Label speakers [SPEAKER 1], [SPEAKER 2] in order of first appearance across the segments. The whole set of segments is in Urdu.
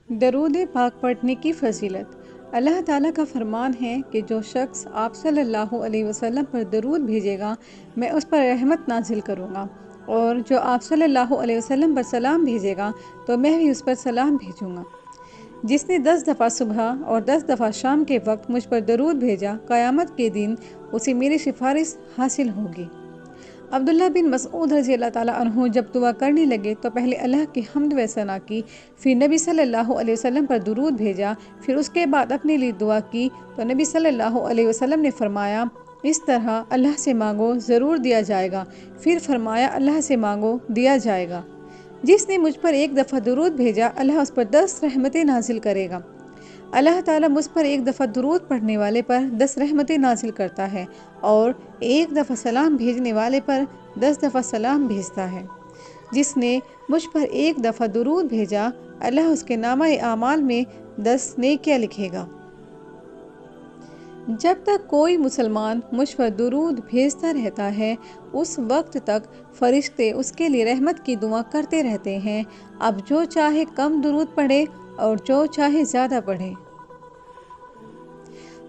[SPEAKER 1] درود پاک پڑھنے کی فضیلت۔ اللہ تعالیٰ کا فرمان ہے کہ جو شخص آپ صلی اللہ علیہ وسلم پر درود بھیجے گا میں اس پر رحمت نازل کروں گا، اور جو آپ صلی اللہ علیہ وسلم پر سلام بھیجے گا تو میں بھی اس پر سلام بھیجوں گا۔ جس نے 10 دفعہ صبح اور 10 دفعہ شام کے وقت مجھ پر درود بھیجا، قیامت کے دن اسے میری سفارش حاصل ہوگی۔ عبداللہ بن مسعود رضی اللہ تعالیٰ عنہ جب دعا کرنے لگے تو پہلے اللہ کی حمد و ثنا کی، پھر نبی صلی اللہ علیہ وسلم پر درود بھیجا، پھر اس کے بعد اپنے لیے دعا کی تو نبی صلی اللہ علیہ وسلم نے فرمایا، اس طرح اللہ سے مانگو ضرور دیا جائے گا۔ پھر فرمایا، اللہ سے مانگو دیا جائے گا۔ جس نے مجھ پر ایک دفعہ درود بھیجا اللہ اس پر 10 رحمتیں نازل کرے گا۔ اللہ تعالیٰ مجھ پر ایک دفعہ درود پڑھنے والے پر 10 رحمتیں نازل کرتا ہے، اور ایک دفعہ سلام بھیجنے والے پر 10 دفعہ سلام بھیجتا ہے۔ جس نے مجھ پر ایک دفعہ درود بھیجا اللہ اس کے نامہ اعمال میں 10 نیکیاں لکھے گا۔ جب تک کوئی مسلمان مجھ پر درود بھیجتا رہتا ہے اس وقت تک فرشتے اس کے لیے رحمت کی دعا کرتے رہتے ہیں، اب جو چاہے کم درود پڑھے اور جو چاہے زیادہ پڑھے۔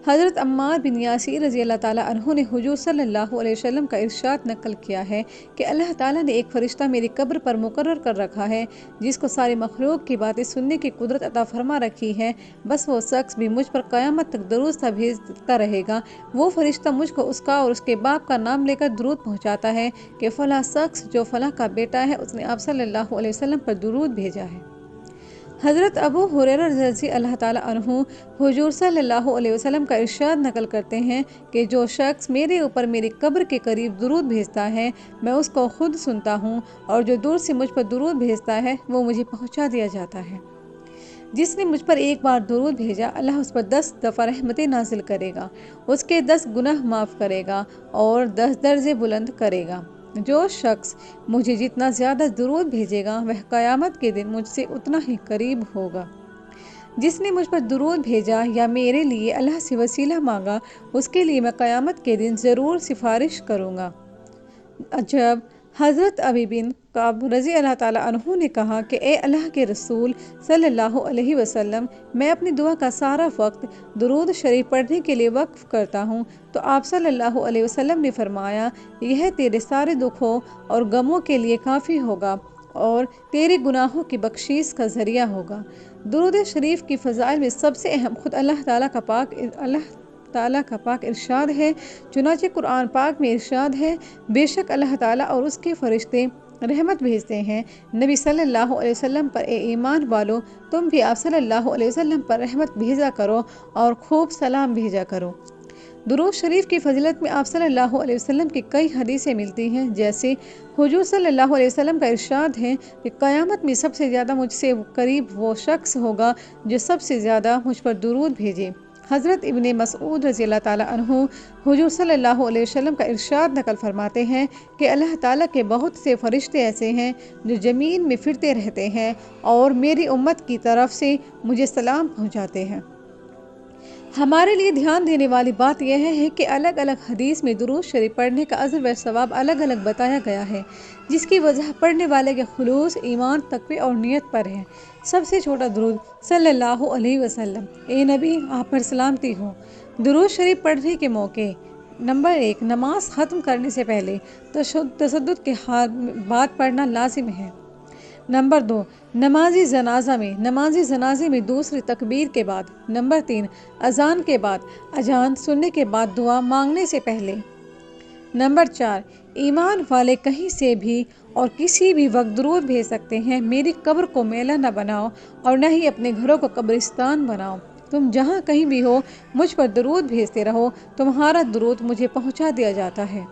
[SPEAKER 1] حضرت عمار بن یاسر رضی اللہ تعالیٰ عنہ نے حضور صلی اللہ علیہ وسلم کا ارشاد نقل کیا ہے کہ اللہ تعالیٰ نے ایک فرشتہ میری قبر پر مقرر کر رکھا ہے جس کو ساری مخلوق کی باتیں سننے کی قدرت عطا فرما رکھی ہے، بس وہ شخص بھی مجھ پر قیامت تک درود بھیجتا رہے گا۔ وہ فرشتہ مجھ کو اس کا اور اس کے باپ کا نام لے کر درود پہنچاتا ہے کہ فلاں شخص جو فلاں کا بیٹا ہے اس نے آپ صلی اللہ علیہ وسلم پر درود بھیجا ہے۔ حضرت ابو ہریرہ رضی اللہ تعالیٰ عنہ حضور صلی اللہ علیہ وسلم کا ارشاد نقل کرتے ہیں کہ جو شخص میرے اوپر میری قبر کے قریب درود بھیجتا ہے میں اس کو خود سنتا ہوں، اور جو دور سے مجھ پر درود بھیجتا ہے وہ مجھے پہنچا دیا جاتا ہے۔ جس نے مجھ پر ایک بار درود بھیجا اللہ اس پر 10 دفعہ رحمتیں نازل کرے گا، اس کے 10 گناہ معاف کرے گا اور 10 درجے بلند کرے گا۔ جو شخص مجھے جتنا زیادہ درود بھیجے گا وہ قیامت کے دن مجھ سے اتنا ہی قریب ہوگا۔ جس نے مجھ پر درود بھیجا یا میرے لیے اللہ سے وسیلہ مانگا اس کے لیے میں قیامت کے دن ضرور سفارش کروں گا۔ جب حضرت ابی بن کعب رضی اللہ تعالیٰ عنہ نے کہا کہ اے اللہ کے رسول صلی اللہ علیہ وسلم، میں اپنی دعا کا سارا وقت درود شریف پڑھنے کے لیے وقف کرتا ہوں، تو آپ صلی اللہ علیہ وسلم نے فرمایا، یہ تیرے سارے دکھوں اور غموں کے لیے کافی ہوگا اور تیرے گناہوں کی بخشش کا ذریعہ ہوگا۔ درود شریف کی فضائل میں سب سے اہم خود اللہ تعالیٰ کا پاک ارشاد ہے، چنانچہ قرآن پاک میں ارشاد ہے، بے شک اللہ تعالیٰ اور اس کے فرشتے رحمت بھیجتے ہیں نبی صلی اللہ علیہ وسلم پر، اے ایمان والو تم بھی آپ صلی اللہ علیہ وسلم پر رحمت بھیجا کرو اور خوب سلام بھیجا کرو۔ درود شریف کی فضیلت میں آپ صلی اللہ علیہ وسلم کی کئی حدیثیں ملتی ہیں، جیسے حضور صلی اللہ علیہ وسلم کا ارشاد ہے کہ قیامت میں سب سے زیادہ مجھ سے قریب وہ شخص ہوگا جو سب سے زیادہ مجھ پر درود بھیجے۔ حضرت ابن مسعود رضی اللہ تعالیٰ عنہ حضور صلی اللہ علیہ وسلم کا ارشاد نقل فرماتے ہیں کہ اللہ تعالیٰ کے بہت سے فرشتے ایسے ہیں جو زمین میں پھرتے رہتے ہیں اور میری امت کی طرف سے مجھے سلام پہنچاتے ہیں۔ ہمارے لیے دھیان دینے والی بات یہ ہے کہ الگ الگ حدیث میں درود شریف پڑھنے کا اجر و ثواب الگ الگ بتایا گیا ہے، جس کی وجہ پڑھنے والے کے خلوص، ایمان، تقوی اور نیت پر ہے۔ سب سے چھوٹا درود صلی اللہ علیہ وسلم، اے نبی آپ پر سلامتی ہو۔ درود شریف پڑھنے کے موقع: نمبر 1، نماز ختم کرنے سے پہلے تشہد کے بعد پڑھنا لازم ہے۔ نمبر 2، نمازی جنازے میں دوسری تکبیر کے بعد۔ نمبر 3، اذان کے بعد، اذان سننے کے بعد دعا مانگنے سے پہلے۔ نمبر 4، ایمان والے کہیں سے بھی اور کسی بھی وقت درود بھیج سکتے ہیں۔ میری قبر کو میلہ نہ بناؤ اور نہ ہی اپنے گھروں کو قبرستان بناؤ، تم جہاں کہیں بھی ہو مجھ پر درود بھیجتے رہو، تمہارا درود مجھے پہنچا دیا جاتا ہے۔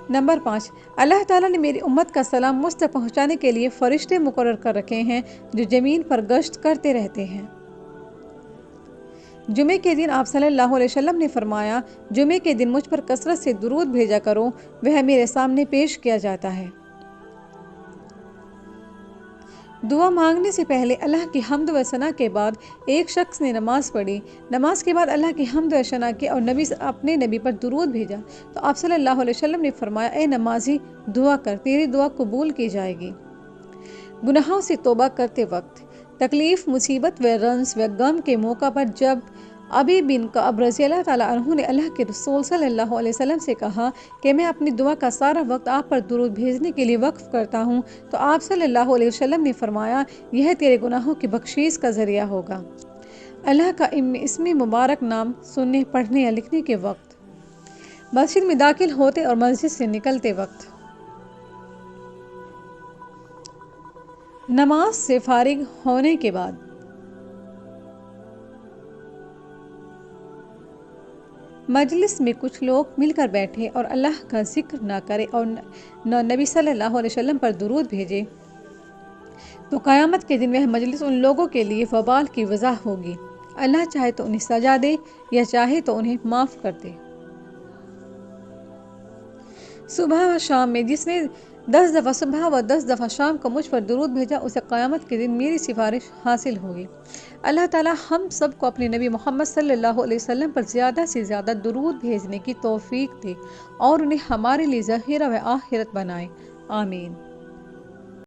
[SPEAKER 1] نمبر 5، اللہ تعالیٰ نے میری امت کا سلام مجھ تک پہنچانے کے لیے فرشتے مقرر کر رکھے ہیں جو زمین پر گشت کرتے رہتے ہیں۔ جمعے کے دن آپ صلی اللہ علیہ وسلم نے فرمایا، جمعے کے دن مجھ پر کثرت سے درود بھیجا کرو، وہ میرے سامنے پیش کیا جاتا ہے۔ دعا مانگنے سے پہلے اللہ کی حمد و ثنا کے بعد ایک شخص نے نماز پڑھی، نماز کے بعد اللہ کی حمد و ثنا کی اور اپنے نبی پر درود بھیجا تو آپ صلی اللہ علیہ وسلم نے فرمایا، اے نمازی دعا کر، تیری دعا قبول کی جائے گی۔ گناہوں سے توبہ کرتے وقت: تکلیف، مصیبت و رنج و غم کے موقع پر جب ابی بن کعب رضی اللہ تعالیٰ عنہ نے اللہ کے رسول صلی اللہ علیہ وسلم سے کہا کہ میں اپنی دعا کا سارا وقت آپ پر درود بھیجنے کے لیے وقف کرتا ہوں، تو آپ صلی اللہ علیہ وسلم نے فرمایا، یہ تیرے گناہوں کی بخشش کا ذریعہ ہوگا۔ اللہ کا اسم مبارک نام سننے، پڑھنے یا لکھنے کے وقت، مسجد میں داخل ہوتے اور مسجد سے نکلتے وقت، نماز سے فارغ ہونے کے بعد، مجلس میں کچھ لوگ مل کر بیٹھے اور اللہ کا ذکر نہ کرے اور نہ نبی صلی اللہ علیہ وسلم پر درود بھیجے تو قیامت کے دن وہ مجلس ان لوگوں کے لیے وبال کی وجہ ہوگی۔ اللہ چاہے تو انہیں سزا دے یا چاہے تو انہیں معاف کر دے۔ صبح و شام میں جس نے 10 دفعہ صبح و 10 دفعہ شام کو مجھ پر درود بھیجا اسے قیامت کے دن میری سفارش حاصل ہوگی۔ اللہ تعالی ہم سب کو اپنے نبی محمد صلی اللہ علیہ وسلم پر زیادہ سے زیادہ درود بھیجنے کی توفیق دے اور انہیں ہمارے لیے ذخیرہ و آخرت بنائے، آمین۔